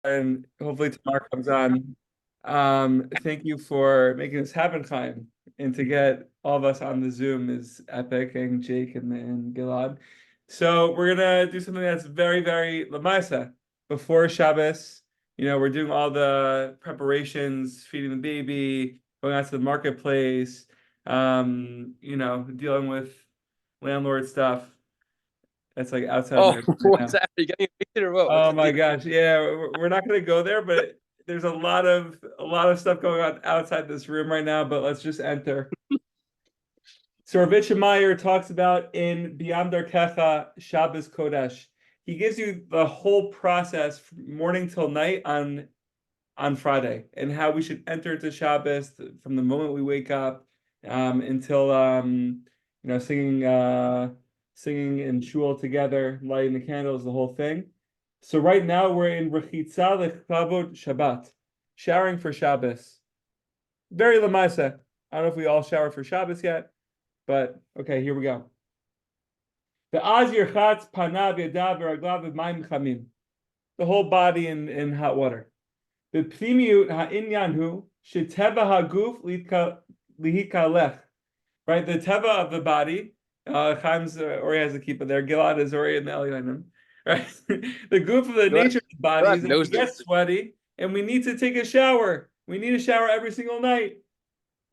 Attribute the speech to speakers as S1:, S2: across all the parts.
S1: and hopefully tomorrow comes on. Thank you for making this happen, Chaim. And to get all of us on the Zoom is epic, and Jake and Gilad. So we're gonna do something that's very, very lamaisa. Before Shabbos, we're doing all the preparations, feeding the baby, going out to the marketplace, dealing with landlord stuff. That's like outside my
S2: Oh,
S1: right
S2: what's
S1: now.
S2: that? Are you getting evicted or what? What's
S1: Oh
S2: the
S1: my
S2: deal?
S1: gosh. Yeah, we're not going to go there, but there's a lot of stuff going on outside this room right now, but let's just enter. So Rav Meyer talks about in Biyam Darkecha Shabbos Kodesh. He gives you the whole process from morning till night on Friday and how we should enter into Shabbos from the moment we wake up until singing in shul together, lighting the candles, the whole thing. So right now we're in Rechitza Lechavod Shabbat, showering for Shabbos. Very lamaisa. I don't know if we all showered for Shabbos yet, but okay, here we go. The az yirchatz panav yadav v'raglav v'mayim chamim. The whole body in hot water. The pnimiut ha'inyan hu sheteva haguf lihikalech. Right, the teva of the body. Chaim's Ori has a keep there. Gilad is Ori in the Elyonim. Right, the goof of the nature of the body is that we
S2: Knows
S1: get
S2: this.
S1: sweaty and we need to take a shower. We need a shower every single night.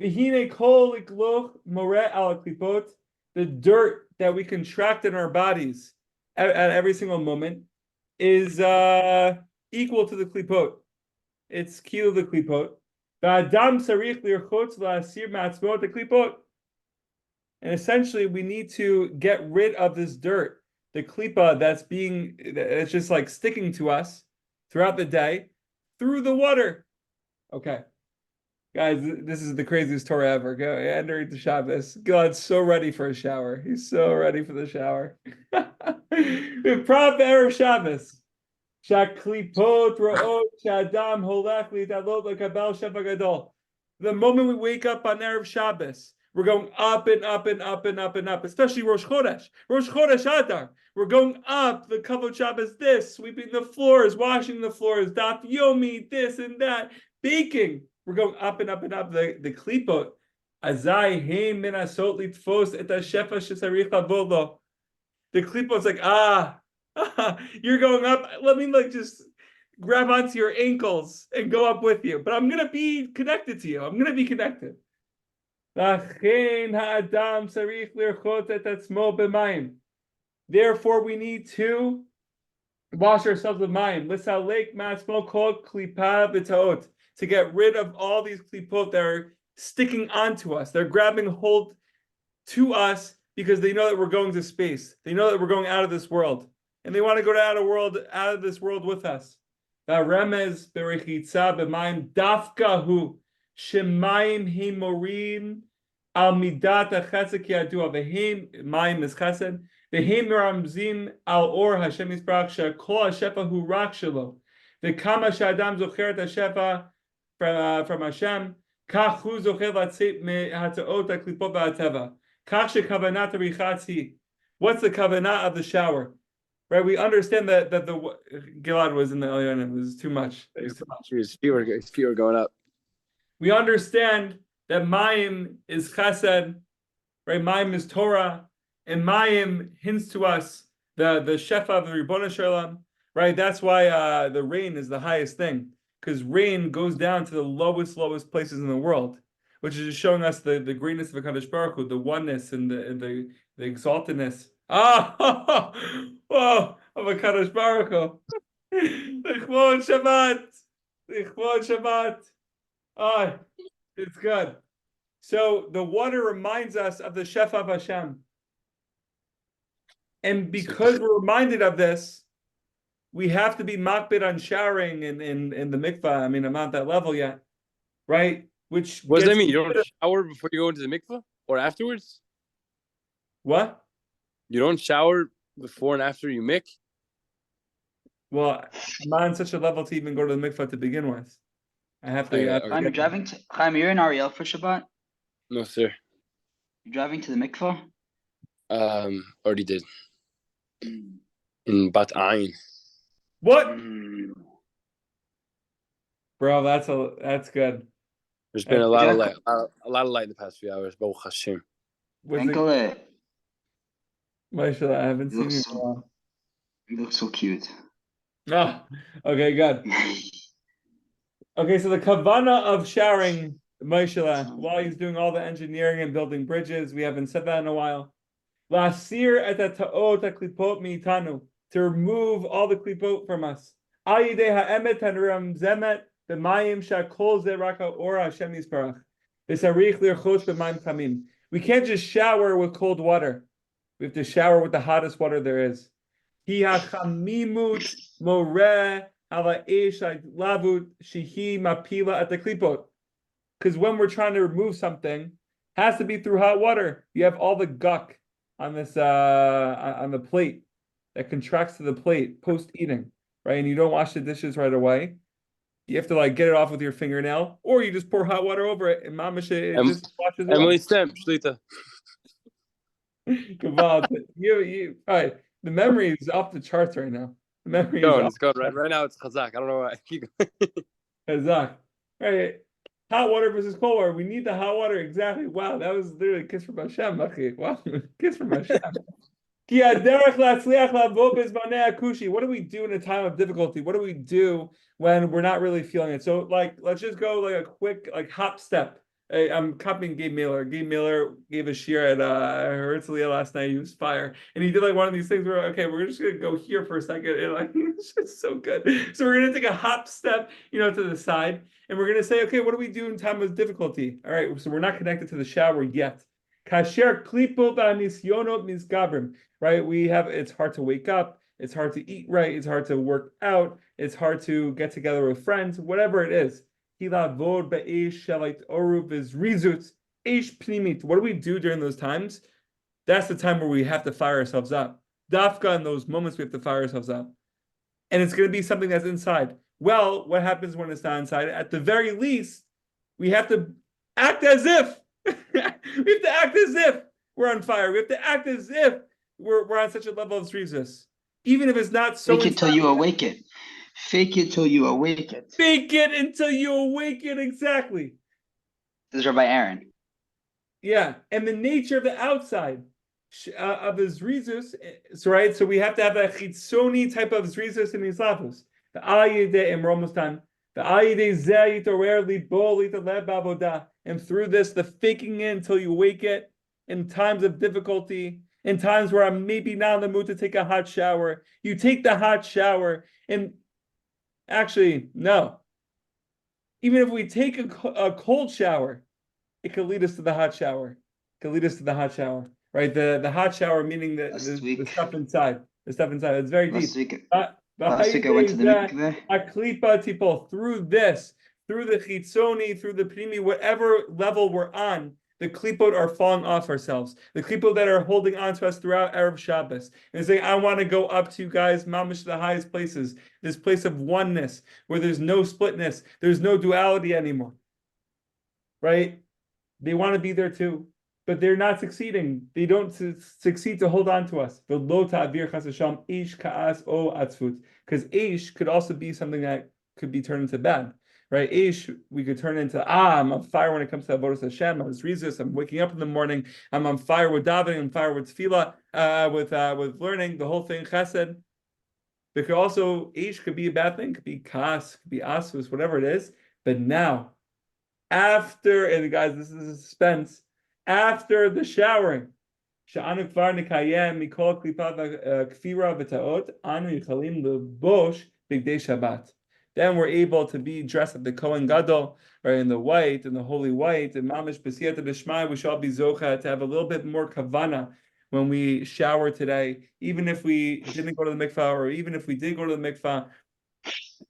S1: V'hine kol ikloch moret al klipot. The dirt that we contract in our bodies at every single moment is equal to the klipot. It's kilo the klipot. V'adam sarich lirchotz la'asir ma'atzmot the klipot. And essentially, we need to get rid of this dirt, the klipa that's just like sticking to us throughout the day through the water. Okay. Guys, this is the craziest Torah ever. Go enter into Shabbos. God's so ready for a shower. He's so ready for the shower. Prop Erev Shabbos. Shaklipot ro'ot shadam holech lidalot lekabel shefa gadol. The moment we wake up on Erev Shabbos, we're going up and up and up and up and up, especially Rosh Chodesh. Rosh Chodesh Adar. We're going up the Kavod Shabbos, this, sweeping the floors, washing the floors, Daf Yomi, this and that, baking. We're going up and up and up. The klipot. Azai heim minasot litfos et hashefa shesarich avodo. The klipot's like, you're going up. Let me just grab onto your ankles and go up with you. But I'm gonna be connected to you. I'm gonna be connected. Therefore, we need to wash ourselves with mayim. To get rid of all these klipot that are sticking onto us. They're grabbing hold to us because they know that we're going to space. They know that we're going out of this world. And they want to go out of this world with us. Remez berechitza b'mayim dafkahu shemayim himorim al midat hachesed yadua v'heim mayim is chesed v'heim ramzim al or Hashem yisbarach shekol hashefa hu rak shelo v'kama shadam zocher et hashefa from Hashem kach hu zocher latzeit mehataot haklipot v'hateva kach shekavanat harichatz hi. What's the kavanah of the shower? Right, we understand that the Gilad was in the Elyon. It was too much. It was too much.
S2: His feet were going up.
S1: We understand that Mayim is Chesed, right? Mayim is Torah, and Mayim hints to us the Shefa of the Ribbon Shalom, right? That's why the rain is the highest thing, because rain goes down to the lowest places in the world, which is just showing us the greatness of Hakadosh Baruch Hu, the oneness and the exaltedness. Oh, of Hakadosh Baruch Hu. L'chvod Shabbat. L'chvod Shabbat. Oh, it's good. So the water reminds us of the Shefa of Hashem. And because we're reminded of this, we have to be makbid on showering in the mikvah. I mean, I'm not at that level yet, right? Which
S2: What does that mean? You don't shower before you go into the mikvah or afterwards?
S1: What?
S2: You don't shower before and after you mik?
S1: Well, I'm not on such a level to even go to the mikvah to begin with. I have to.
S2: Okay.
S3: Chaim, you're in Ariel for Shabbat?
S2: No, sir.
S3: You're driving to the mikvah?
S2: Already did. In Bat Ayin.
S1: What? Bro, that's good.
S2: There's been a
S1: That's,
S2: lot of
S3: Jack,
S2: light, a lot of light in the past few hours. Baruch Hashem.
S1: was it,
S3: Winkle,
S1: Maisha, I haven't
S3: you
S1: seen
S3: look
S1: you in a
S3: so
S1: while.
S3: you look so cute.
S1: Ah, okay, good. Okay, so the kavana of showering Maisha while he's doing all the engineering and building bridges, we haven't said that in a while. Lasir et ta'ot klipot mitanu, to remove all the klipot from us. Al yidei ha'emet hanramzemet b'mayim shakol ze rak ha'ora Hashem yisparach. V'sarich lirchos b'mayim chamim. We can't just shower with cold water. We have to shower with the hottest water there is. Hi hachamimut moreh ala eish lavut shihi mapila at the klipot. Because when we're trying to remove something, has to be through hot water. You have all the guck on this on the plate that contracts to the plate post eating, right? And you don't wash the dishes right away. You have to like get it off with your fingernail, or you just pour hot water over it, and mamash it just washes away.
S2: Emily Stem, Shlita.
S1: Kaval, you, all right. The memory is off the charts right now. The memory is off
S2: It's going right now. It's Chazak. I don't know why. Keep going.
S1: Kazakh. Right. Hot water versus cold water. We need the hot water. Exactly. Wow, that was literally a kiss from Hashem. Okay. Wow, kiss from Hashem. What do we do in a time of difficulty? What do we do when we're not really feeling it? So, like, let's just go like a quick, like, hop step. I'm copying Gabe Miller. Gabe Miller gave a shear at Herzliya last night. He was fire, and he did like one of these things where, okay, we're just gonna go here for a second, and like, it's just so good. So we're gonna take a hop step, to the side, and we're gonna say, okay, what do we do in time of difficulty? All right, so we're not connected to the shower yet. Kasher klipo ba'nisyonot misgabrim. Right? It's hard to wake up, it's hard to eat right, it's hard to work out, it's hard to get together with friends, whatever it is. What do we do during those times? That's the time where we have to fire ourselves up. Dafka, in those moments, we have to fire ourselves up. And it's going to be something that's inside. Well, what happens when it's not inside? At the very least, we have to act as if. We have to act as if we're on fire. We have to act as if we're on such a level of zrizus, even if it's not so.
S3: Fake it till you awake it. Fake it till you awake it.
S1: Fake it until you awaken. Exactly.
S3: This is Rabbi Aaron.
S1: Yeah, and the nature of the outside of the zrizus, so right. So we have to have a chitzoni type of zrizus in islavus. The ayide, and we're almost done. The ayide zeh yitorer libo litaleb bavodah, and through this, the faking it until you wake it in times of difficulty. In times where I'm maybe not in the mood to take a hot shower, you take the hot shower, and actually, no. Even if we take a cold shower, it could lead us to the hot shower. It could lead us to the hot shower, right? The hot shower meaning the stuff inside. The stuff inside. It's very deep.
S3: Last week I went to the mikveh.
S1: Through this, through the chitzoni, through the primi, whatever level we're on, the klipot are falling off ourselves. The klipot that are holding on to us throughout Erev Shabbos. And saying, I want to go up to, guys, mamish, the highest places. This place of oneness, where there's no splitness. There's no duality anymore. Right? They want to be there too. But they're not succeeding. They don't succeed to hold on to us. Because Aish could also be something that could be turned into bad. Right, Aish, we could turn into I'm on fire when it comes to Avodas Hashem. I'm Zrizus. I'm waking up in the morning. I'm on fire with davening. I'm on fire with tefillah, with learning the whole thing. Chesed. But could also Aish could be a bad thing. Could be kas, could be asus, whatever it is. But now, after, and guys, this is a suspense. After the showering, sha'anu kvar nikayem mikol klipat kfira v'taot anu yichalim lebosh bigdei Shabbat. Then we're able to be dressed at the Kohen Gadol, right, in the white, in the holy white, and mamish b'siyata d'shmai, we shall be zocha to have a little bit more kavana when we shower today. Even if we didn't go to the mikvah, or even if we did go to the mikvah,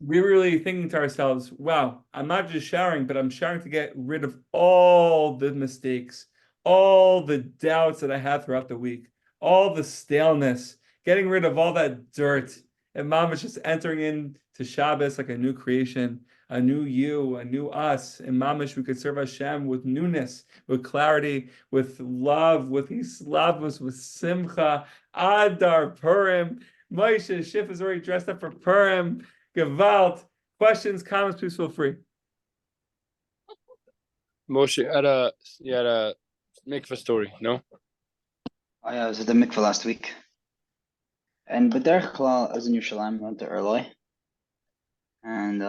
S1: we're really thinking to ourselves, wow, I'm not just showering, but I'm showering to get rid of all the mistakes, all the doubts that I had throughout the week, all the staleness, getting rid of all that dirt. And mama's just entering into Shabbos like a new creation, a new you, a new us. And mamash, we could serve Hashem with newness, with clarity, with love, with Islavus, with Simcha, Adar, Purim. Moshe Schiff is already dressed up for Purim. Gewalt. Questions, comments, please feel free.
S2: Moshe, you had a mikvah story, no?
S3: Oh yeah, I was at the mikveh last week. And B'derech Klal, I was in Yerushalayim, went to early. And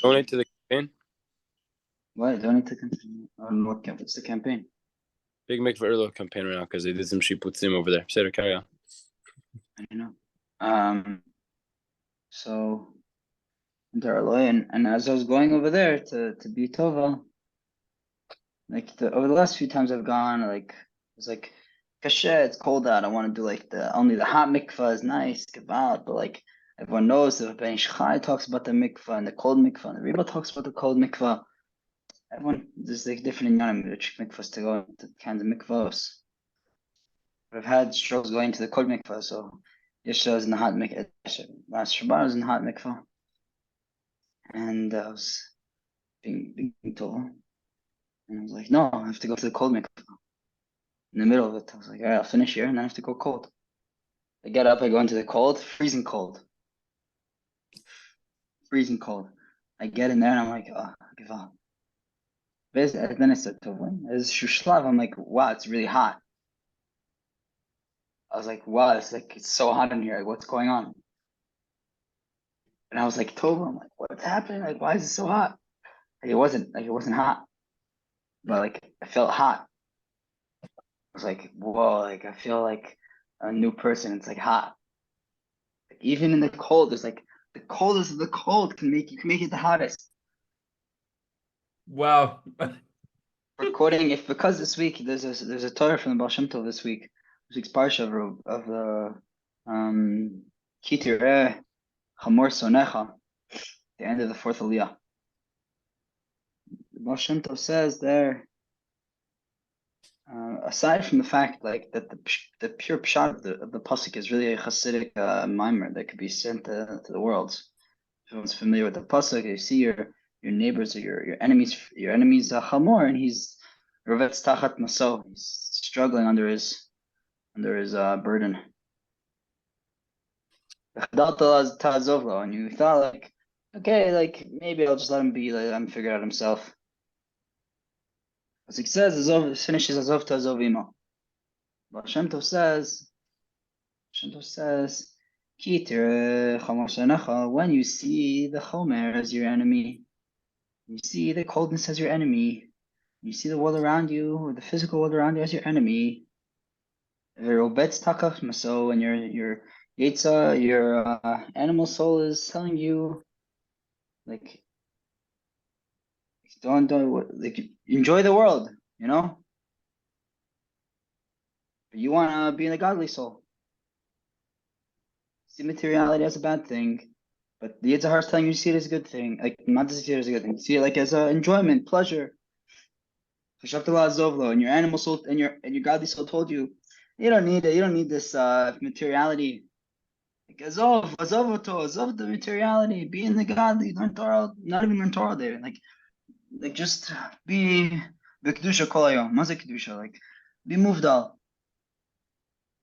S2: Donate to the campaign.
S3: what? Do I need to continue? What's the campaign?
S2: Big mikvah early campaign right now because they did some shiputzim over there. Say carry on.
S3: I don't know. So went to early, and as I was going over there to be Tova, like over the last few times I've gone, like it's like kasher, it's cold out. I want to do like only the hot mikvah is nice, but like everyone knows the Ben Ish Chai talks about the mikvah and the cold mikvah, and the Rebbe talks about the cold mikvah. Everyone there's like different inyanim which mikvahs to go into kinds of mikvahs. But I've had struggles going to the cold mikvah, so yesterday I was in the hot mikvah. Last Shabbat I was in the hot mikvah, and I was being told, and I was like, no, I have to go to the cold mikvah. In the middle of it, I was like, all right, I'll finish here, and then I have to go cold. I get up, I go into the cold, freezing cold. Freezing cold. I get in there, and I'm like, oh, I give up. And then I said, as Shushlav, I'm like, wow, it's really hot. I was like, wow, it's so hot in here. Like, what's going on? And I was like, Tova, I'm like, what's happening? Like, why is it so hot? Like, it wasn't hot, but like, I felt hot. I was like, whoa, like, I feel like a new person. It's like hot. Like, even in the cold, there's like, the coldest of the cold can make it the hottest.
S1: Wow.
S3: Recording, because this week there's a Torah from the Baal Shem Tov this week's parsha of the Kitireh Chamor Sonecha, the end of the fourth Aliyah. The Baal Shem Tov says there, aside from the fact like that the pure pshat of the pasuk is really a Hasidic mimer that could be sent to the world. If everyone's familiar with the pasuk, you see your neighbors or your enemies chamor, and he's Rovetz tachat maso. He's struggling under his burden. And you thought like, okay, like maybe I'll just let him be, let him figure it out himself. As it says, Azov finishes Azov to Azov imo. But Shem Tov says, Kitir chamor shenecha, when you see the chomer as your enemy, you see the coldness as your enemy, you see the world around you, or the physical world around you as your enemy. And your Yetza, your animal soul is telling you, like, don't like enjoy the world, you know. But you want to be in the godly soul. See materiality as a bad thing, but the Yetzer Hara is telling you to see it as a good thing. Like not to see it as a good thing, see it like as enjoyment, pleasure. And your animal soul and your godly soul told you, you don't need it. You don't need this materiality. Like azov the materiality. Be in the godly. Learn Torah. Not even learn Torah there. Like just be the kedusha kol hayom. Maze kedusha. Like be muvdal.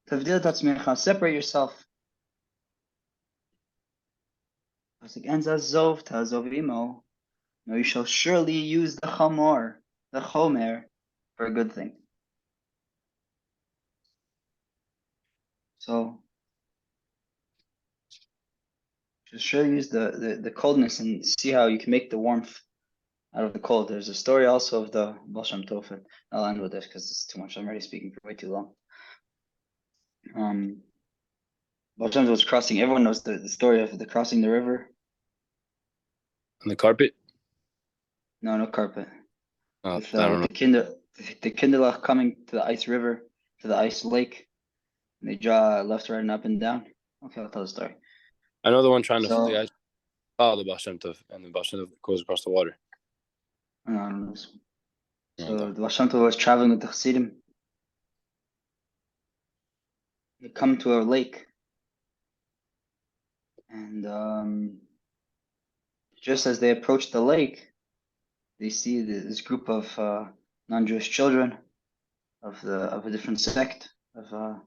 S3: Tavdil tatzmecha. Separate yourself. It's like enz azov to azov imo. No, you shall surely use the chomer for a good thing. So just surely use the coldness and see how you can make the warmth out of the cold. There's a story also of the Baal Shem Tov. I'll end with this because it's too much. I'm already speaking for way too long. Baal Shem Tov was crossing. Everyone knows the story of the crossing the river.
S2: On the carpet?
S3: No carpet.
S2: Oh,
S3: With
S2: I don't know.
S3: the Kinderlach coming to the ice river, to the ice lake. And they draw left, right, and up and down. Okay, I'll tell the story.
S2: I know the one trying to follow the Baal Shem Tov, and the Baal Shem Tov goes across the water.
S3: I don't know this one. So
S2: Okay.
S3: the Baal Shem Tov was traveling with the Chassidim. They come to a lake, and just as they approach the lake, they see this group of non-Jewish children of a different sect of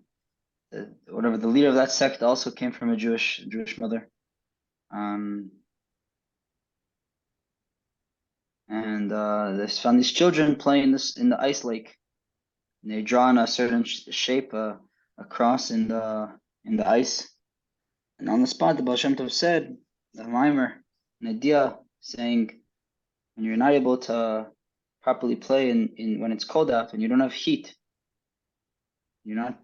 S3: whatever the leader of that sect also came from a Jewish mother. and they found these children playing this in the ice lake. And they draw in a certain shape, a cross in the ice. And on the spot, the Baal Shem Tov said, the mimer, an idea saying, when you're not able to properly play in when it's cold out and you don't have heat, you're not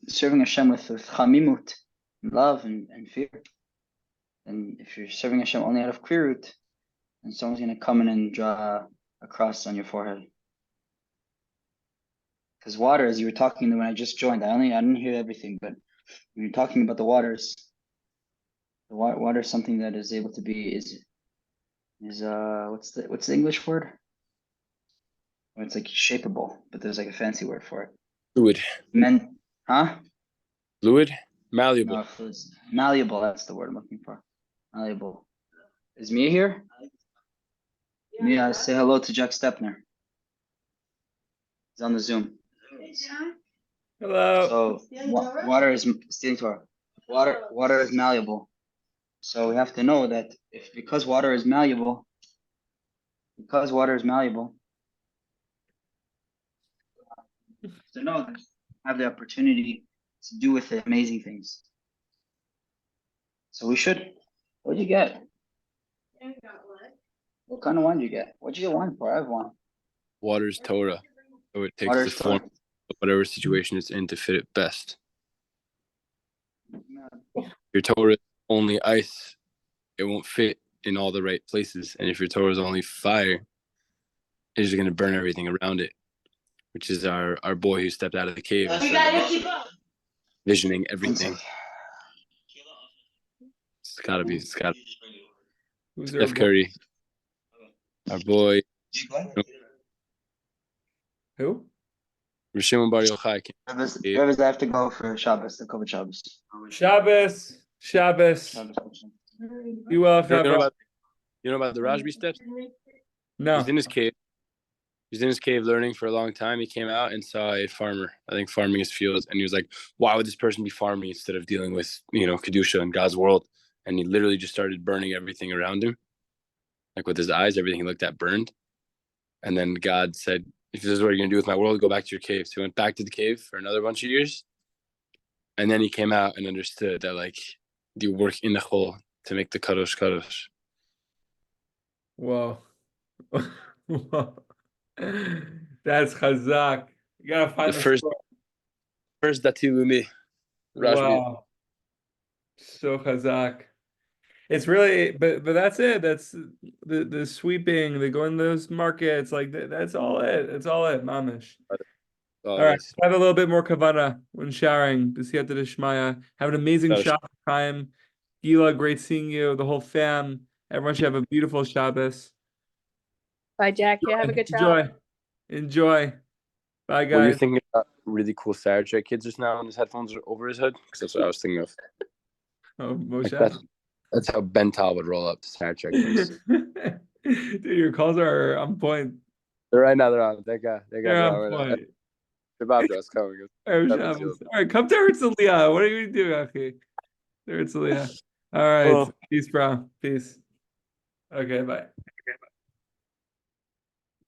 S3: serving Hashem with chamimut, love and fear. And if you're serving Hashem only out of kvirut, then someone's going to come in and draw a cross on your forehead. Because water, as you were talking when I just joined, I didn't hear everything, but when you're talking about the waters, the water is something that is able to be is what's the English word? Well, it's like shapeable, but there's like a fancy word for it.
S2: Fluid. Fluid? Malleable.
S3: No, fluids. Malleable, that's the word I'm looking for. Malleable. Is Mia here? Mia, say hello to Jack Stepner. He's on the Zoom.
S1: Hello.
S3: So water is stealing Torah. Water is malleable. So we have to know that because water is malleable, to know that have the opportunity to do with it amazing things. So we should. What'd you get?
S4: I got one.
S3: What kind of wine did you get? What'd you get wine for? I have one.
S2: Water's Torah. So it takes
S3: Water's
S2: the form
S3: Torah.
S2: of whatever situation it's in to fit it best.
S3: Yeah.
S2: Your Torah is only ice, it won't fit in all the right places. And if your Torah is only fire, it's just going to burn everything around it, which is our boy who stepped out of the cave and started visioning everything. It's gotta be
S1: Who's
S2: Steph Curry, our boy.
S1: Who?
S2: Rishon Bar Yochai.
S3: Rebbe's, I have to go for Shabbos, the COVID Shabbos.
S1: Shabbos. Be well,
S2: You know
S1: Shabbos.
S2: about the Rajbi steps?
S1: No.
S2: He's in his cave. He's in his cave learning for a long time. He came out and saw a farmer, I think, farming his fields. And he was like, why would this person be farming instead of dealing with, Kedusha and God's world? And he literally just started burning everything around him. Like with his eyes, everything he looked at burned. And then God said, if this is what you're going to do with my world, go back to your cave. So he went back to the cave for another bunch of years. And then he came out and understood that, like, you work in the hole to make the kadosh kadosh.
S1: Whoa. Whoa. That's chazak. You gotta find
S2: The
S1: the
S2: first Dati Lumi.
S1: Wow. So chazak. It's really, but that's it. That's the sweeping, the going to those markets, like that's all it. It's all it, mamish. All right, have a little bit more kavana when showering. B'siyata d'shmaya. Have an amazing Shabbat time. Gila, great seeing you. The whole fam. Everyone should have a beautiful Shabbos.
S4: Bye, Jack. You have a good job.
S1: Enjoy. Bye, guys.
S2: Were you thinking about really cool Sarah kids just now on his headphones over his hood? Because that's what I was thinking of.
S1: Oh, Moshe.
S2: Like that's how Ben Tal would roll up to Sarah kids.
S1: Dude, your calls are on point.
S2: They're right now. They're on. They're
S1: on point.
S2: Shabbat coming.
S1: All right, come to Herzliya. What are you doing, Aki? Herzliya. All right. Peace, bro. Peace. Okay, bye.